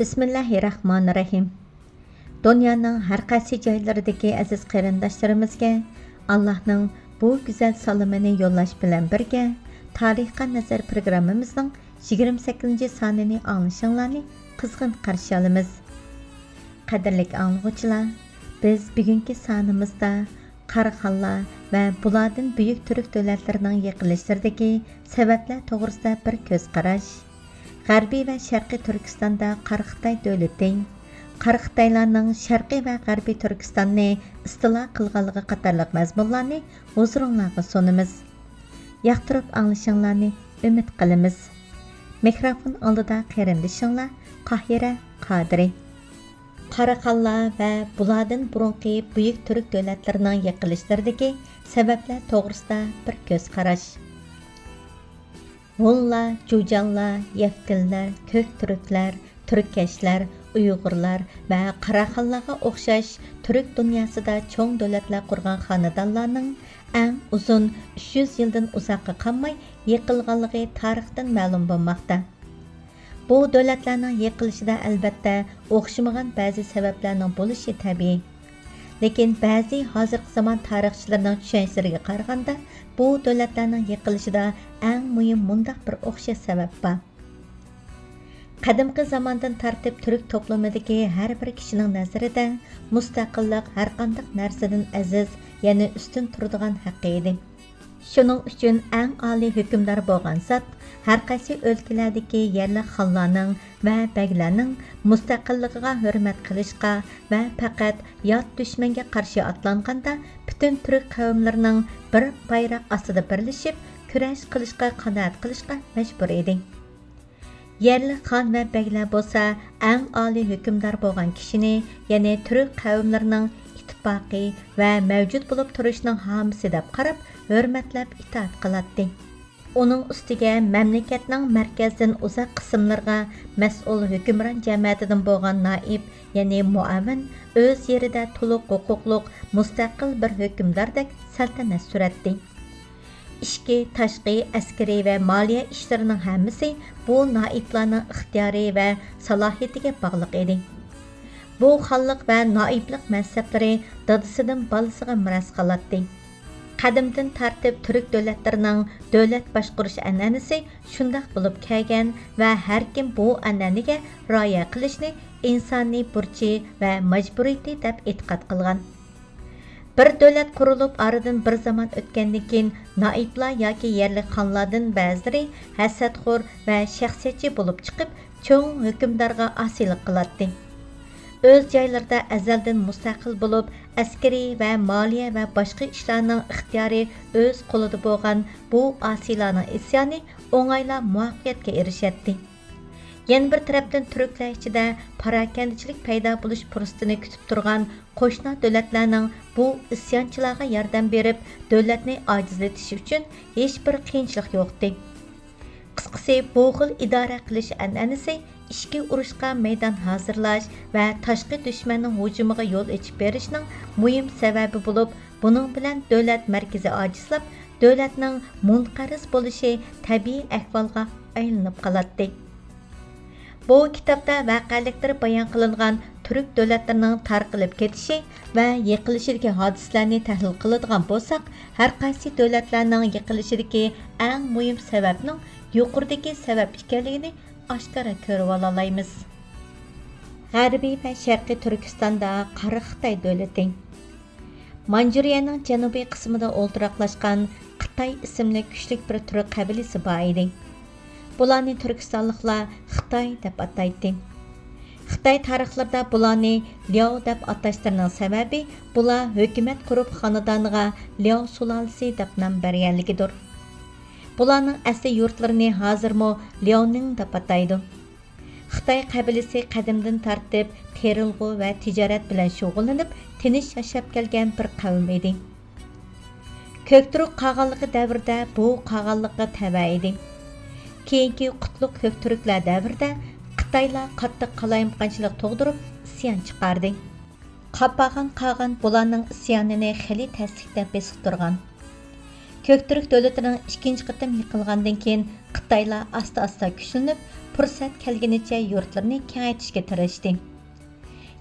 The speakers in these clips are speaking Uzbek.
Bismillahirrahmanirrahim. Dünyanın hər qaysı joylaridagi aziz qarindoshlarimizga Allohning bu go'zal salomini yo'llash bilan birga Tarixqa nazar programmamizning 28-sonini anglashinglarni qizg'in qarshi olamiz. Qadrli anglag'uvchilar, biz bugungi sonimizda Qaraxonlar va bulardan buyuk turk davlatlarining yiqilishlaridagi sabablar to'g'risida bir ko'z qarash, G'arbiy va Sharqiy Turkistonda Qaraxtay davlati, Qaraxtaylarning Sharqiy va G'arbiy Turkistonni istilo qilganligi qatorliq mazmunlarni huzuringizga sunamiz. Yoqtirib anglashinglarni umid qilamiz. Mikrofon oldida qarindishinglar Qahira Qadiri. Qaraxonlar va bulardan burungi buyuk turk davlatlarining yiqilishlaridagi sabablar to'g'risida bir ko'z qarash. Hunlar, Jujanlar, Yevtillar, Ko'k turklar, Turkashlar, Uyg'urlar va Qaraxonlarga o'xshash turk dunyosida cho'ng davlatlar qurgan xonadonlarning eng uzun 300 yildan uzoqqa qolmay yiqilganligi tarixdan ma'lum bo'lmoqda. Bu davlatlarning yiqilishida albatta o'xshamagan ba'zi sabablarning bo'lishi tabiiy. Lekin ba'zi hozirgi zamon tarixchilarining tushunchalariga qaraganda bu davlatlarning yiqilishida eng muhim mundaq bir o'xshash sabab bor. Qadimgi zamondan tartib turk to'plamidagi har bir kishining nazarida mustaqillik har qanday narsadan aziz, ya'ni ustun turadigan haqqi edi. Shuning uchun eng oliy hukmdor bo'lgan zot har qaysi o'lkalardagi yerli xonlarning va baglarning mustaqilligiga hurmat qilishga va faqat yot dushmanga qarshi otlanganda butun turk qavmlarining bir bayroq ostida birlashib kurash qilishga qanoat qilishga majbur edi. Yerli xon va baglar bo'lsa eng oliy hukmdor bo'lgan kishini, ya'ni turk qavmlarining ittifoqi va mavjud bo'lib turishining homisi deb qarab hurmatlab itoat qiladi. Uning ustiga mamlakatning markazdan uzoq qismlarga mas'ul hukmron jamiyatidan bo'lgan naib, ya'ni muavin o'z yerida to'liq huquqliq mustaqil bir hukmdordek saltanat suratdi. Ishki, tashqi, askariy va moliya ishlarining hammasi bu naiblarning ixtiyori va salohiyatiga bog'liq edi. Bu xonlik va naiblik mansablari dadasidan bolasiga miros qoladi. Qadimdan tartib turk davlatlarining davlat boshqarish an'anasi shundoq bo'lib kelgan va har kim bu an'anaga rioya qilishni insoniy burchi va majburiyati deb e'tiqod qilgan. Bir davlat qurilib oradan bir zaman o'tgandan keyin naiblar yoki yerli xonlardan ba'zilari hasadxo'r va shaxsiyatchi bo'lib chiqib, cho'ng hukmdorga osiylik qiladi. Öz joylarda azaldan mustaqil bo'lib, askariy va moliya va boshqa ishlarning ixtiyori o'z qo'lida bo'lgan bu osiylarning isyoni o'ng'ayla muvaffaqiyatga erishadi. Yana bir tarafdan turklar ichida parakandichilik paydo bo'lish fursatini kutib turgan qo'shni davlatlarning bu isyonchilarga yordam berib, davlatni ojizlatish uchun hech bir qiyinchilik yo'qdi. Qisqasi, bu xil idora qilish an'anasi ishki urushga maydon hozirlash va tashqi dushmanning hujumiga yo'l ochib berishning muhim sababi bo'lib, buning bilan davlat markazi ojizlab, davlatning munqaris bo'lishi tabiiy ahvolga aylanib qoladi. Bu kitobda vaqaliklar bayon qilingan turk davlatlarining tarqalib ketishi va yiqilishidagi hodisalarni tahlil qiladigan bo'lsak, har qaysi davlatlarning yiqilishidagi eng muhim sababning yuqoridagi sabab ekanligini oshkora ko'rib olamiz. G'arbiy va Sharqiy Turkistonda Qaraxtay davlati. Manjuriyaning janubiy qismida o'ltiraqlashgan Xitoy ismli kuchli bir turk qabilasi bor edi. Bularni turkistonliklar Xitoy deb ataydi. Xitoy tarixlarida bularni Liao deb atashlarning sababi bular hukumat qurib xonadoniga Liao sulolasi deb nom berganligidir. Bularning asli yurtlarini hozirmo Liaoning deb ataydi. Xitoy qabilasi qadimdan tartib terilg'u va tijorat bilan shug'ullanib, tinch yashab kelgan bir qavm edi. Ko'kturk qag'anligi davrida bu qag'anlikqa tava edi. Keyingi qutlug' ko'kturklar davrida Xitoylar qattiq qalayimqanchilik tug'dirib isyon chiqardi. Qapag'an qag'an bularning isyonini xili tasdiqlab besiqtirgan. Көктүрк дövletining ikkinchi qitim yıqılgandan keyin Xitaylar asta-asta güçlənib, fursat kelgeniçə yurtlarını kengaytishga tirishdi.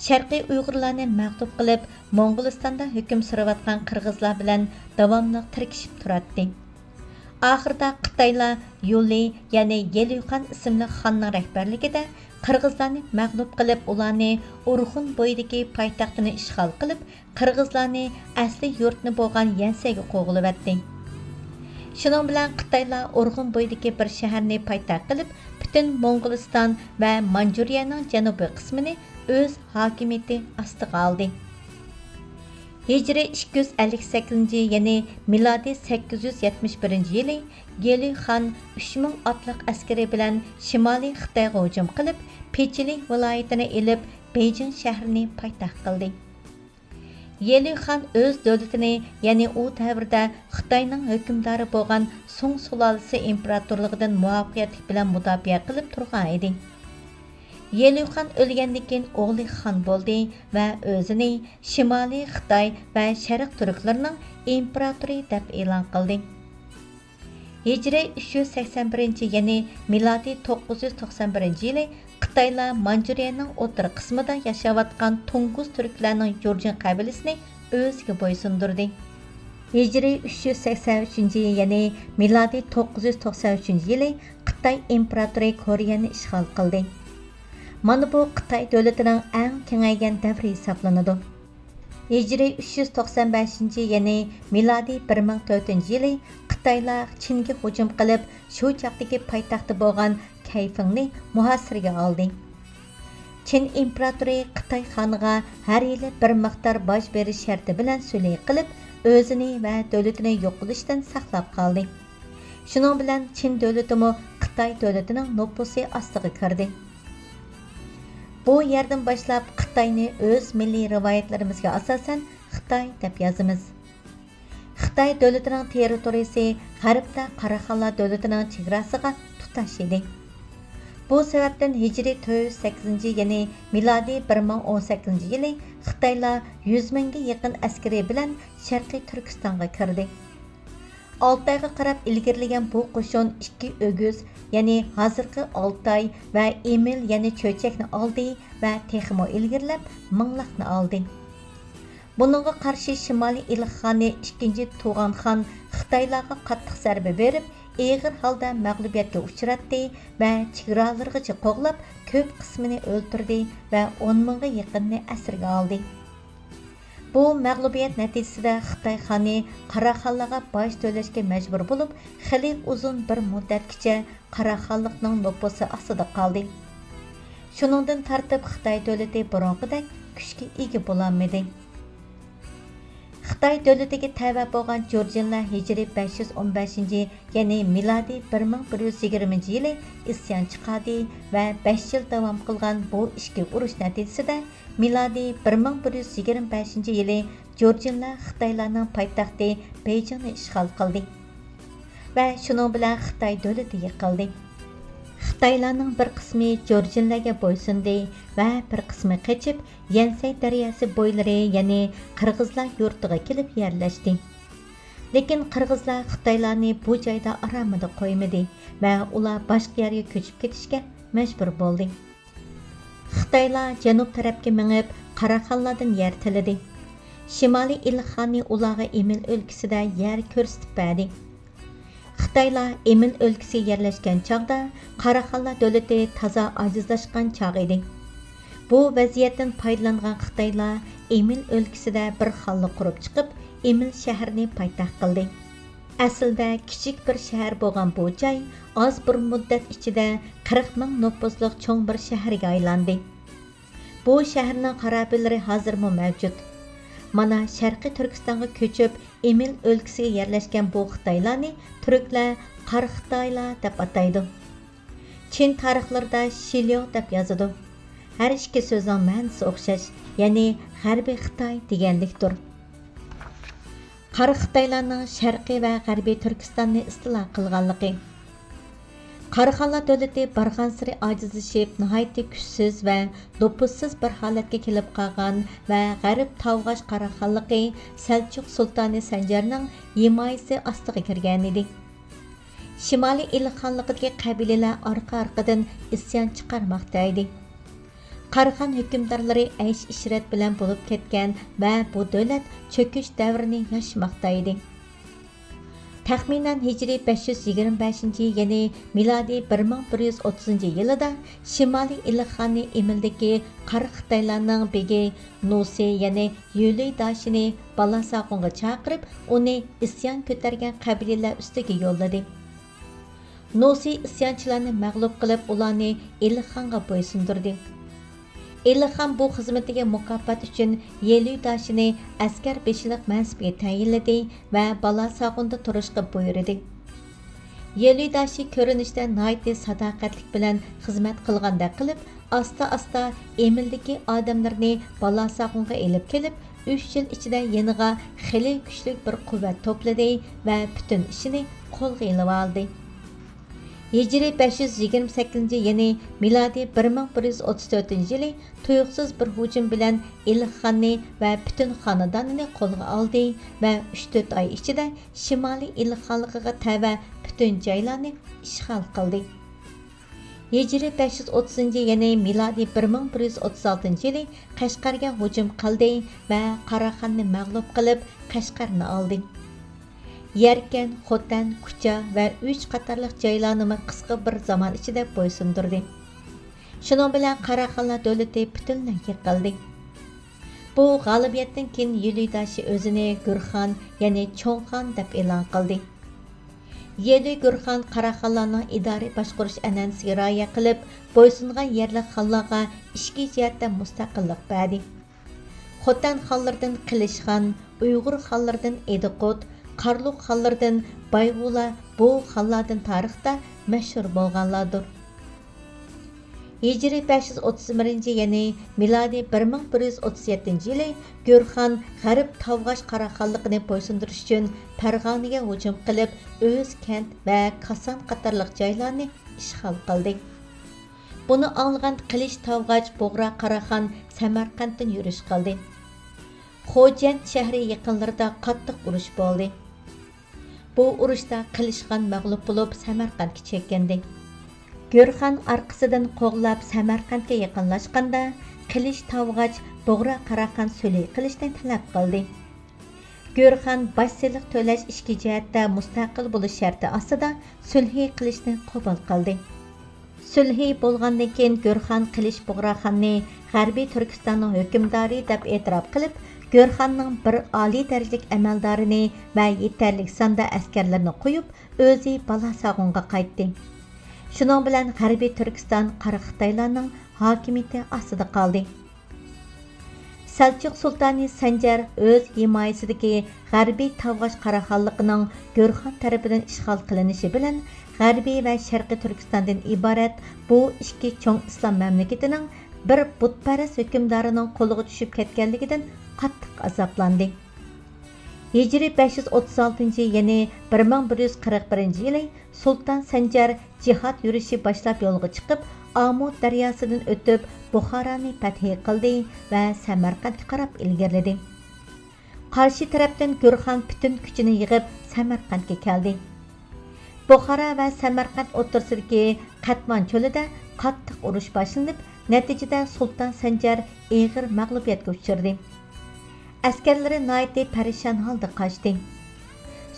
Sharqiy Uyg'urlarni mag'lub qilib, Mo'ng'ulistonda hukm surayotgan qirg'izlar bilan davomli tirkishib turadi. Oxirida Xitaylar Yuli, ya'ni Yeluyxan ismli xonning rahbarligida qirg'izlarni mag'lub qilib, ularni Urxun bo'yidagi poytaxtini ishg'ol qilib, qirg'izlarni asli yurtni bo'lgan Yansaga qo'g'ilibdi. Shuning bilan Xitaylar Urxun bo'yidagi bir shaharni poytaxt qilib, butun Mo'ng'uliston va Manjuriyaning janubiy qismini o'z hokimiyati ostiga oldi. Hijriy 258, ya'ni milodiy 871 yili Geli xon 3000 otliq askari bilan Shimoliy Xitoyga hujum qilib, Pechili viloyatini elib, Beijing shahrini poytaxt qildi. Geli xon o'z davlatini, ya'ni u davrda Xitoyning hukmdori bo'lgan Song sulolasi imperatorligidan muvaffaqiyatli bilan mudofaa qilib turgan edi. Yeluyxan o'lgandan keyin o'g'li xon bo'ldi va o'zini Shimoliy Xitoy va Sharq turklarining imperatori deb e'lon qildi. Hijriy 381, ya'ni milodiy 991 yili Xitoylar Manjuriyaning o'tir qismida yashayotgan Tunguz turklarning Jurjin qabilasini o'ziga bo'ysundirdi. Hijriy 383, ya'ni milodiy 993 yili Xitoy imperatori Koreyani ishg'ol qildi. Mana bu Xitoy davlatining eng kengaygan davri hisoblanadi. Hijriy 395, ya'ni milodiy 1004 yili Xitoylar Chinga hujum qilib, shu chaqdagi poytaxti bo'lgan Kayfingni muhosiraga oldi. Chin imperatori Xitoy xoniga har yili bir miqdor boj berish sharti bilan sulh qilib, o'zini va davlatini yo'q qilishdan saqlab qoldi. Shuning bilan Chin davlatimi Xitoy davlatining nufuzi ostiga kirdi. Bu yerdan boshlab Xitoyni o'z milliy rivoyatlarimizga asosan Xitoy deb yozamiz. Xitoy davlatining territoriyasi g'arbda Qaraxonlar davlatining chegarasiga tutash edi. Bu sababdan Hijriy 408, ya'ni milodiy 1018 yili Xitoylar 100 mingga yaqin askari bilan Sharqiy Turkistonga kirdi. 6 oyga qarab ilgirlagan bu qo'shin 2 o'guz, ya'ni hozirgi Oltay va Emil, ya'ni cho'chakni oldi va texmo ilgirlab minglaqni oldi. Buningga qarshi Shimoliy Ilxoni 2 Tug'anxon Xitoylarga qattiq zarba berib, og'ir holda mag'lubiyatga uchratdi va chegaralargacha qo'g'lab, ko'p qismini o'ldirdi va 10 mingga yaqinni asirga oldi. Bu mag'lubiyat natijasida Xitoy xoni Qaraxonlarga boj to'lashga majbur bo'lib, xili uzun bir muddatgacha Qaraxonlikning nufuzi ostida qoldi. Shuningdan tartib Xitoy davlati burunqidek kuchga ega bo'lolmadi. Xitoy davlatiga tava bo'lgan Jurjinlar Hijriy 515, ya'ni milodiy 1120 yili isyon chiqardi va 5 yil davom qilgan bu ichki urush natijasida milodiy 1125 yili Jurjinlar Xitoylarning poytaxti Beijingni ishg'ol qildi va shuning bilan Xitoy davlati yiqildi. Xitoylarning bir qismi Jurjinlarga bo'ysundi va bir qismi qochib Yansay daryosi bo'ylari, ya'ni qirg'izlar yurtiga kelib yerlashdi. Lekin qirg'izlar Xitoylarni bu joyda aromida qo'ymadi va ular boshqa yerga ko'chib ketishga majbur bo'ldi. Xitoylar janub tarafga minib, Qaraxonlardan yer tiladi. Shimoliy Ilxonni ularga Emil o'lkasida yer ko'rsatib berdi. Xitoylar Emil o'lkasiga yerlashgan chog'da Qaraxonlar davlati toza ojizlashgan chog' edi. Bu vaziyatdan foydalangan Xitoylar Emil o'lkasida bir xonlik qurib chiqib, Emil shahrini poytaxt qildi. Aslida kichik bir shahar bo'lgan bu joy oz bir muddat ichida 40 ming nüfuslik cho'ng bir shaharga aylandi. Bu shaharning xarobillari hozirmi mavjud. Mana Sharqiy Turkistonga ko'chib, Emil o'lkasiga yerlashgan bu Xitoylarni turklar Qar Xitoylar deb ataydi. Chin tarixlarida Shilyo deb yozadi. Har ikki so'zning ma'nosi o'xshash, ya'ni G'arbiy Xitoy degandikdir. Qar Xitoylarning Sharqiy va G'arbiy Turkistonni istilo qilganligi. Qaraxanlar dövləti barğansırı acizləşib, nəhayət kuchsiz və nüfuzsuz bir holatga kelib qolgan və G'arb Tavğaş Qaraxanlıqı Selçuk Sultani Sanjarning himayasi ostiga kirgan edi. Shimoliy Ilxonliqdagi qabilalar orqa-orqadan isyon chiqarmoqda edi. Qaraxan hükümdarları aysh-ishrat bilan bo'lib ketgan va bu davlat cho'kish davrini yashmoqda edi. Taxminan hijriy 525 ya'ni milodiy 1130 yilida Shimoliy Ilxonni Emildagi Qara Xitoylarning begi Nusi ya'ni Yuliy Dashini Balasaqonga chaqirib, uni isyon ko'targan qabilalar ustiga yo'lladi. Nusi isyonchilarni mag'lub qilib, ularni Ilxonga bo'ysundirdi. Ilxon bu xizmatiga mukofot uchun Yeluy Dashini askar beshilik mansibga tayinladi va Balasaqonda turishga buyurdi. Yeluy Dashi ko'rinishda nihoyatda sadoqatlik bilan xizmat qilganda qilib, asta-asta Emildagi odamlarni Balasaqonga elib kelib, 3 yil ichida yeniga xili kuchli bir quvvat to'pladi va butun ishini qo'lga olib oldi. Hicri 528 ya'ni milodiy 1134 yili tuyuqsiz bir hujum bilan Ilxonni va butun xonadonini qo'lga oldi va 3-4 oy ichida Shimoliy Ilxonligiga tava butun joylarni ishg'ol qildi. Hicri 530 ya'ni milodiy 1136 yili Qashqarga hujum qildi va Qaraxonni mag'lub qilib Qashqarni oldi. Yerken, Xotan, Kucha va 3 qatorliq joylarni qisqa bir zaman ichida bo'ysundirdi. Shuning bilan Qaraxonlar davlati butunlay yiqildi. Bu g'alabiyatdan keyin Yeluy Dashi o'zini Gurxon, ya'ni Cho'ngxon deb e'lon qildi. Yeluy Gurxon Qaraxonlarning idoriy boshqarish an'anasiga rioya qilib, bo'ysungan yerlik xonlarga ishki jihatda mustaqillik berdi. Xotan xonlaridan Qilishxon, Uyg'ur xonlaridan Ediqut, Qarluq xonlaridan Bayg'ula bu xonlardan tarixda mashhur bo'lganlardir. Hicri 531 ya'ni milodiy 1137 yili Gurxon G'arb Tavg'ash Qaraxonliqni bo'ysundirish uchun Farg'onaga hujum qilib, o'z kent va Koson qatorliq joylarni ishg'ol qildi. Buni anglagan Qilish Tavg'ach Bo'g'ra Qaraxon Samarqanddan yurish qildi. Xo'jand shahri yaqinlarida qattiq urush bo'ldi. Bu urushda Qilishxon mag'lub bo'lib Samarqandga chekkandi. Gurxon orqasidan qo'g'lab Samarqandga yaqinlashganda Qilish Tavg'ach Bo'g'ra Qaraxon sulh qilishni talab qildi. Gurxon boshchilik to'lash ishki jihatda mustaqil bo'lish sharti ostida sulh qilishni qabul qildi. Sulh bo'lgandan keyin Gurxon Qilish Bo'g'raxonni G'arbiy Turkistonning hukmdori deb e'tirof qilib, Gurxonning bir oliy darajalik amaldorini va yetarlik sonda askarlarni qo'yib, o'zi Balasaqonga qaytdi. Shuning bilan G'arbiy Turkiston Qara Xitoylarning hokimiyati ostida qoldi. Selçuk Sultani Sanjar o'z himoyasidagi G'arbiy Tavg'ash Qaraxonligining Gurxon tarafidan ishg'ol qilinishi bilan G'arbiy va Sharqiy Turkistondan iborat bu ikki cho'ng islom mamlakatining bir butparast hukmdorining qo'liga tushib ketganligidan qattiq azoblandi. Hicri 536 ya'ni 1141 yili Sultan Sanjar jihad yurishi boshlab yo'lga chiqib, Amud daryosidan o'tib Buxoroni fath qildi va Samarqandga qarab ilgariladi. Qarshi tarafdan Gurxon butun kuchini yig'ib Samarqandga keldi. Buxoro va Samarqand o'rtasidagi Qatman cho'lida qattiq urush boshlanib, natijada Sultan Sanjar og'ir mag'lubiyatga uchradi. Askarlari nihoyatda parishon holda qochdi.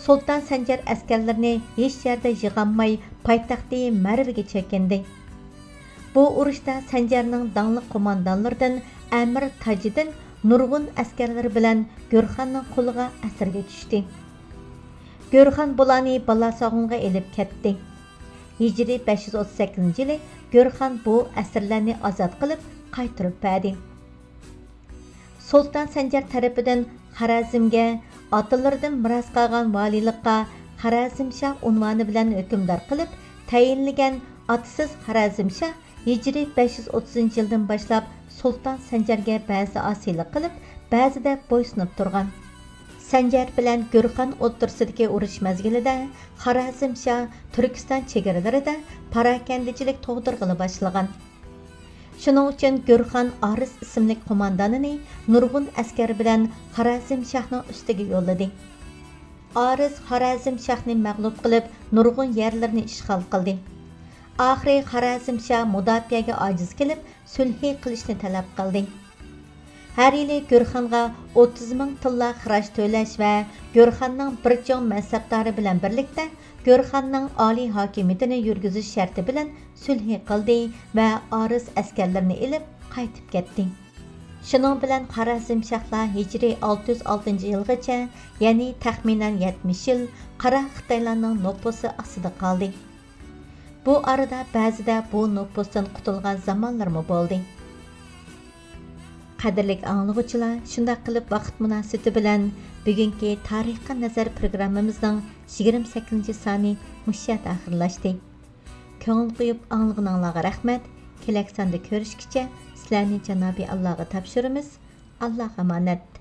Sultan Sanjar askarlarini hech yerda yig'olmay poytaxti Marvaga chekindi. Bu urushda Sanjarning dangli qo'mondonlaridan Amir Tajiddin nurg'un askarlari bilan Gurxonning qo'liga asirga tushdi. Gurxon bularni Balasaqonga elib ketdi. Hicri 538 yili Gurxon bu asirlarni ozod qilib qaytarib berdi. Sultan Sanjar tarafidan Xorazmga otalaridan miros qolgan valiylikqa Xorazmshah unvoni bilan hukmdor qilib tayinlagan otasiz Xorazmshah Hicri 530 yildan boshlab Sultan Sanjarga ba'zi osiylik qilib, ba'zida bo'ysunib turgan. Sanjar bilan Gurxan o'rtasidagi urush mezgilida Xorazmshoh Turkiston chegaralarida parakandichilik tug'dirg'ili boshlagan. Shuning uchun Gurxan Aris ismli qo'mondonini nurg'un askar bilan Xorazmshohning ustiga yo'lladi. Aris Xorazmshohni mag'lub qilib, nurg'un yerlarni ishg'ol qildi. Oxiri Xorazmshoh mudofaaga ojiz kelib, sulh qilishni talab qildi. Har yili Gurxonga 30 ming tilla xaraj to'lash va Gurxonning bir chong mansabdori bilan birlikda Gurxonning oliy hokimiyatini yurgizish sharti bilan sulh qildi va Aris askarlarini ilib qaytib ketdi. Shuning bilan Xorazmshohlar hijriy 606-yilgacha, ya'ni taxminan 70 yil Qora Xitoylarning nufuzi ostida qoldi. Bu arada ba'zida bu nufuzdan qutulgan zamonlarmi bo'ldi. Qadrlik anglag'uchilar, shunday qilib vaqt munosabati bilan bugungi Tarixga nazar programmamizning 28-soni mushtat oxirlashdi. Ko'ngil qo'yib anglag'anlarga rahmat. Kelak sonda ko'rishguncha sizlarni Janobi Allohga topshiramiz. Alloh omonat.